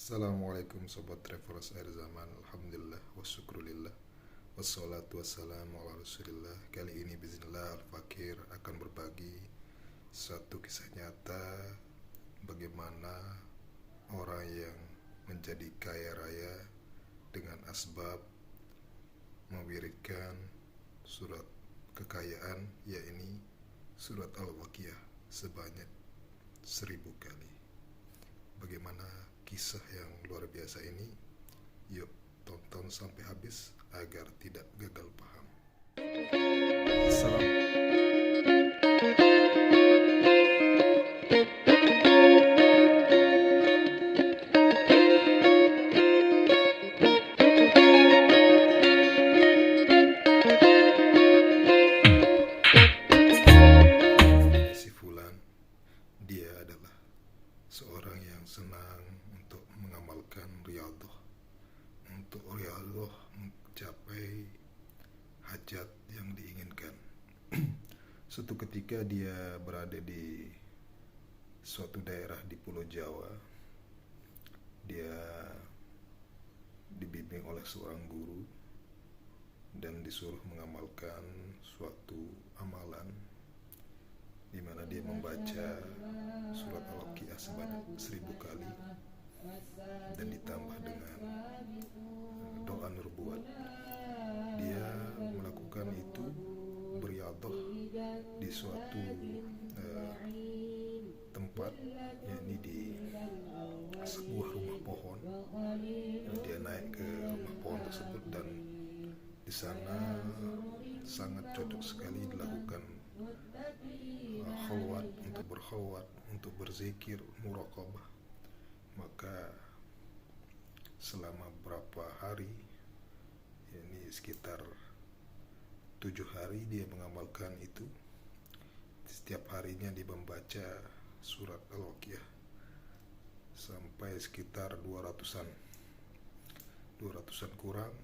Assalamualaikum Sobat Travelers akhir zaman. Alhamdulillah wa syukrulillah wassalatu wassalamu ala rasulillah. Kali ini bismillah Al-Fakir akan berbagi satu kisah nyata bagaimana orang yang menjadi kaya raya dengan asbab mewiridkan surat kekayaan, yakni surat Al-Waqiah sebanyak 1000 kali. Bagaimana kisah yang luar biasa ini? Yuk tonton sampai habis agar tidak gagal paham. Salam. Si Fulan, dia adalah seorang yang senang untuk mengamalkan riyadhah, untuk riyadhah mencapai hajat yang diinginkan. Suatu ketika dia berada di suatu daerah di Pulau Jawa. Dia dibimbing oleh seorang guru dan disuruh mengamalkan suatu amalan di mana dia membaca surat Al-Waqiah sebanyak 1000 kali dan ditambah dengan doa nubuat. Dia melakukan itu beriadah di suatu tempat, yakni di sebuah rumah pohon. Dia naik ke rumah pohon tersebut dan di sana sangat cocok sekali dilakukan khalwat, untuk berkhalwat, untuk berzikir, muraqabah. Maka selama berapa hari, yakni sekitar 7 hari dia mengamalkan itu. Setiap harinya dia membaca surat Al-Waqiah sampai sekitar 200-an kurang,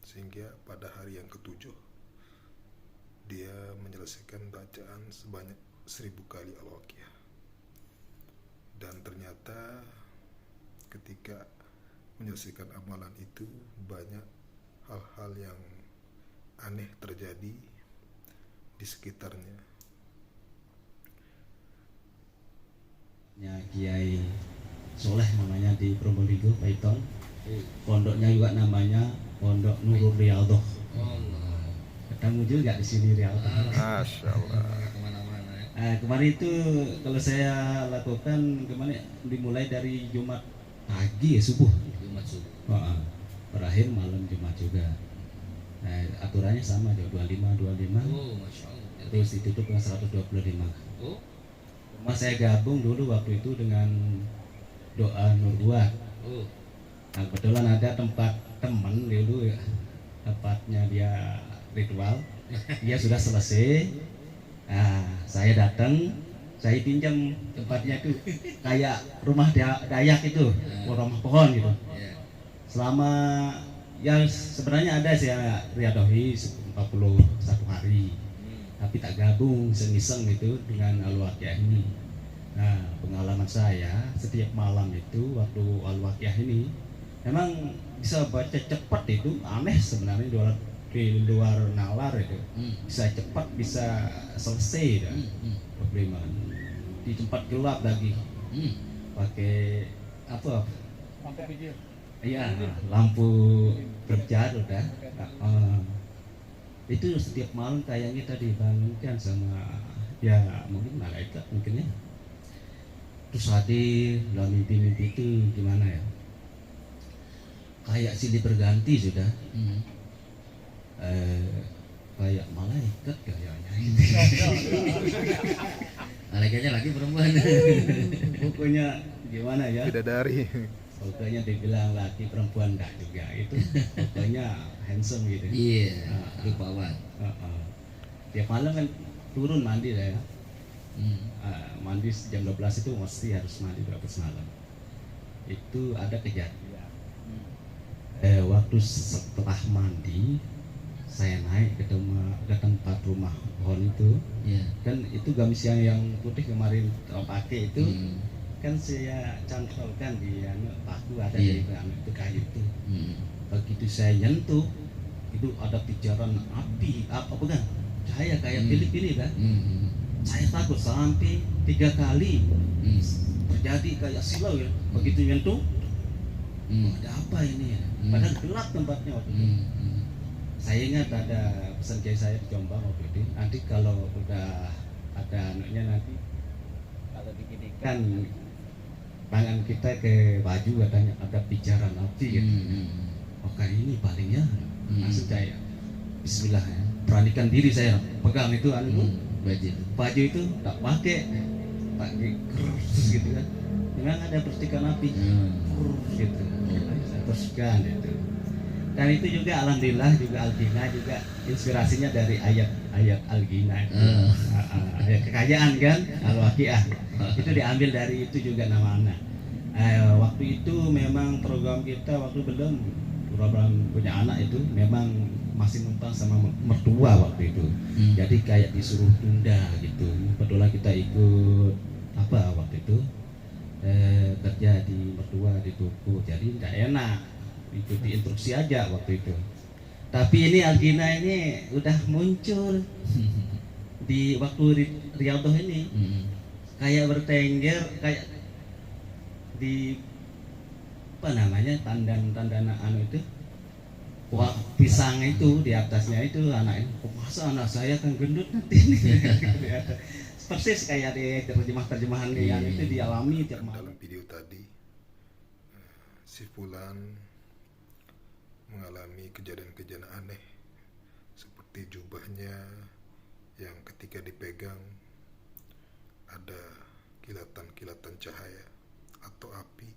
sehingga pada hari yang ketujuh dia menyelesaikan bacaan sebanyak 1000 kali Al-Waqiah. Dan ternyata ketika menyelesaikan amalan itu, banyak hal-hal yang aneh terjadi di sekitarnya. Kiai Soleh namanya di Probolinggo, Paiton. Pondoknya juga namanya Pondok Nurul Riyadhah. Ketemu juga di sini Riyadhah. Masya Allah. Kemarin itu kalau saya lakukan kemarin dimulai dari Jumat pagi ya, subuh. Berakhir malam Jumat juga. Aturannya sama, 25. Terus ditutup dengan 125. Mas saya gabung dulu waktu itu dengan doa nubuat. Nah, kebetulan ada tempat teman dulu ya, tempatnya dia ritual. Dia sudah selesai. Nah, saya datang, saya pinjam tempatnya itu kayak rumah Dayak itu, rumah pohon gitu. Selama ya sebenarnya ada saya riyadhahi 41 hari. Tapi tak gabung, iseng-iseng itu dengan Al-Waqiah ini. Nah, pengalaman saya setiap malam itu waktu Al-Waqiah ini memang bisa baca cepat, itu aneh sebenarnya di luar nalar itu. Bisa cepat, bisa selesai dah. Problema di tempat gelap lagi. Pakai apa? Lampu video. Iya, lampu kerja udah. Itu setiap malam kayaknya tadi dibangunkan sama ya mungkin malaikat mungkin ya. Terus hadir dalam mimpi-mimpi itu gimana ya, kayak silih berganti sudah. Kayak malaikat kayaknya. Malaikatnya lagi perempuan. Pokoknya gimana ya, Bidadari. pokoknya dibilang laki perempuan enggak juga, itu pokoknya handsome gitu. Rupawan. Tiap malam kan turun mandi lah ya. Mandi jam 12 itu mesti harus mandi berapa malam. Itu ada kejadian. Waktu setelah mandi saya naik ke tempat rumah pohon itu. Kan itu gamis yang putih kemarin pakai itu. kan saya cantolkan di paku ada Iya. di itu kayu itu. Begitu saya nyentuh itu ada pijaran api apa bukan cahaya kayak Filipina kan. Saya takut sampai 3 kali terjadi kayak silau ya. Begitu nyentuh ada apa ini ya? Padahal gelap tempatnya waktu itu. Saya ingat ada pesan kiai saya di Jombang waktu itu. Nanti kalau udah ada anaknya nanti kalau diginikan tangan kita ke baju katanya ada pijaran api gitu. Oke ini palingnya langsung saya Bismillah ya. Beranikan diri saya pegang itu baju itu tak pakai kerus gitu kan. Memang ada percikan api gitu. Saya teruskan itu. Dan itu juga alhamdulillah juga Al-Ghina juga inspirasinya dari ayat Al-Ghina itu. Ayat kekayaan kan Al-Waqiah. Itu diambil dari itu juga nama-nama. Waktu itu memang program kita waktu belum punya anak itu memang masih numpang sama mertua waktu itu. Jadi kayak disuruh tunda gitu. Kebetulan kita ikut apa waktu itu kerja di mertua di toko. Jadi tidak enak. Ikuti instruksi aja waktu itu. Tapi ini Al-Ghina ini udah muncul di waktu Riyadhah ini. Kayak bertengger kayak di apa namanya tandan itu pisang itu di atasnya itu anak ini masa anak saya kan gendut nanti ini persis kayak di terjemahan yang itu dialami tiap malam. Dalam video tadi si Fulan mengalami kejadian-kejadian aneh seperti jubahnya yang ketika dipegang ada kilatan-kilatan cahaya atau api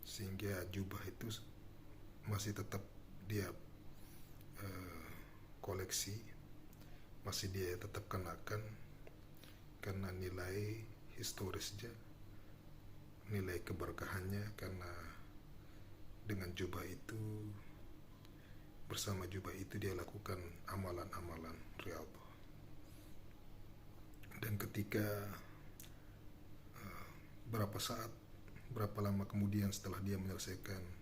sehingga jubah itu masih tetap dia koleksi, masih dia tetap kenakan karena nilai historisnya, nilai keberkahannya, karena dengan jubah itu, bersama jubah itu dia lakukan amalan-amalan riyadhah. Dan ketika berapa lama kemudian setelah dia menyelesaikan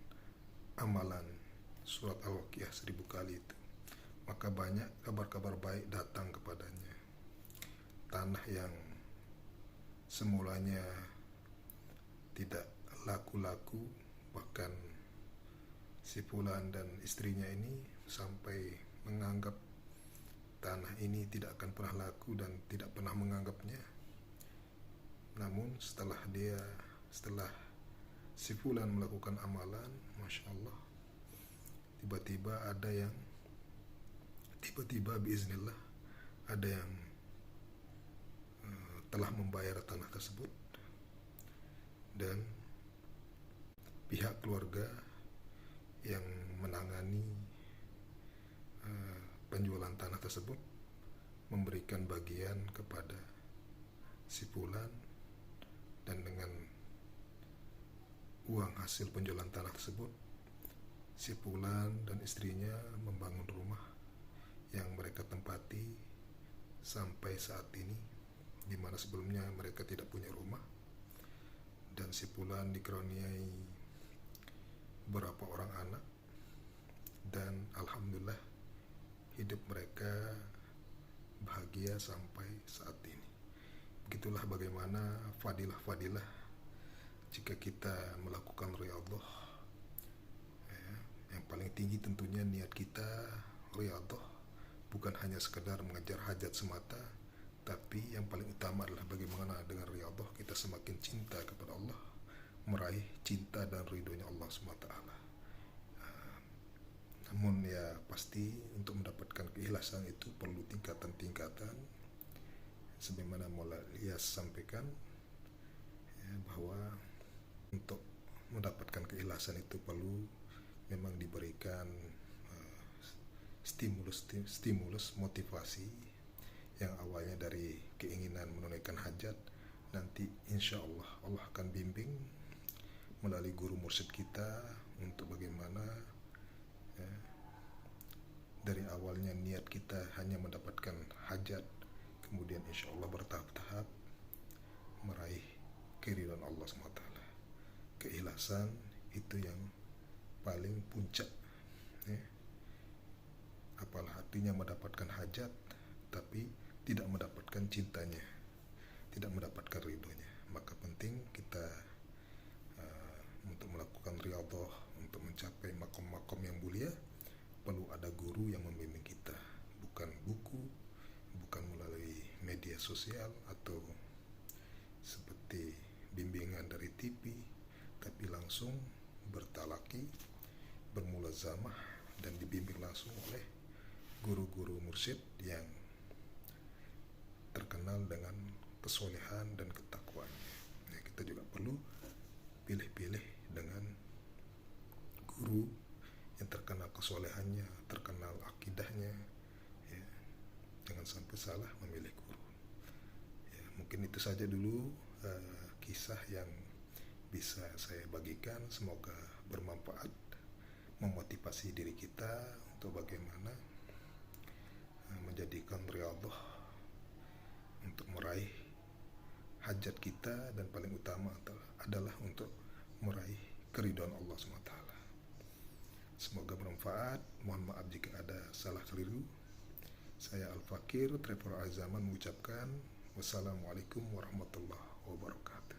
amalan surat Al-Waqiah 1000 kali itu, maka banyak kabar-kabar baik datang kepadanya. Tanah yang semulanya tidak laku-laku, bahkan si Fulan dan istrinya ini sampai menganggap tanah ini tidak akan pernah laku dan tidak pernah menganggapnya. Namun setelah si Fulan melakukan amalan, Masya Allah, tiba-tiba biiznillah ada yang telah membayar tanah tersebut, dan pihak keluarga yang menangani penjualan tanah tersebut memberikan bagian kepada si Fulan, dan dengan uang hasil penjualan tanah tersebut si Fulan dan istrinya membangun rumah yang mereka tempati sampai saat ini, di mana sebelumnya mereka tidak punya rumah. Dan si Fulan dikaruniai beberapa orang anak, dan alhamdulillah hidup mereka bahagia sampai saat ini. Begitulah bagaimana fadilah-fadilah jika kita melakukan riyadhah. Yang paling tinggi tentunya niat kita riyadhah, bukan hanya sekedar mengejar hajat semata, tapi yang paling utama adalah bagaimana dengan riyadhah kita semakin cinta kepada Allah, meraih cinta dan ridhonya Allah SWT. Namun ya pasti untuk mendapatkan keikhlasan itu perlu tingkatan-tingkatan. Sebagaimana Maulana Ilyas sampaikan ya, bahwa untuk mendapatkan keikhlasan itu perlu memang diberikan stimulus motivasi yang awalnya dari keinginan menunaikan hajat. Nanti insya Allah akan bimbing melalui guru mursyid kita untuk bagaimana ya, dari awalnya niat kita hanya mendapatkan hajat, kemudian insya Allah bertahap-tahap meraih keridhaan Allah SWT. Keikhlasan itu yang paling puncak, ya. Apalah artinya mendapatkan hajat tapi tidak mendapatkan cintanya, tidak mendapatkan ridhonya. Maka penting kita untuk melakukan riyadhah, untuk mencapai makom-makom yang mulia, perlu ada guru yang membimbing kita, bukan buku, bukan melalui media sosial atau seperti bimbingan dari TV, tapi langsung bertalaki, bermulazamah, dan dibimbing langsung oleh guru-guru mursyid yang terkenal dengan kesolehan dan ketakwaan. Ya, kita juga perlu pilih-pilih dengan guru yang terkenal kesolehannya, terkenal akidahnya, ya. Jangan sampai salah memilih guru. Ya, mungkin itu saja dulu kisah yang bisa saya bagikan. Semoga bermanfaat, memotivasi diri kita untuk bagaimana menjadikan riyadhah untuk meraih hajat kita, dan paling utama adalah untuk meraih keridhaan Allah SWT. Semoga bermanfaat. Mohon maaf jika ada salah keliru. Saya Al-Fakir Trevor Al-Zaman mengucapkan wassalamualaikum warahmatullahi wabarakatuh.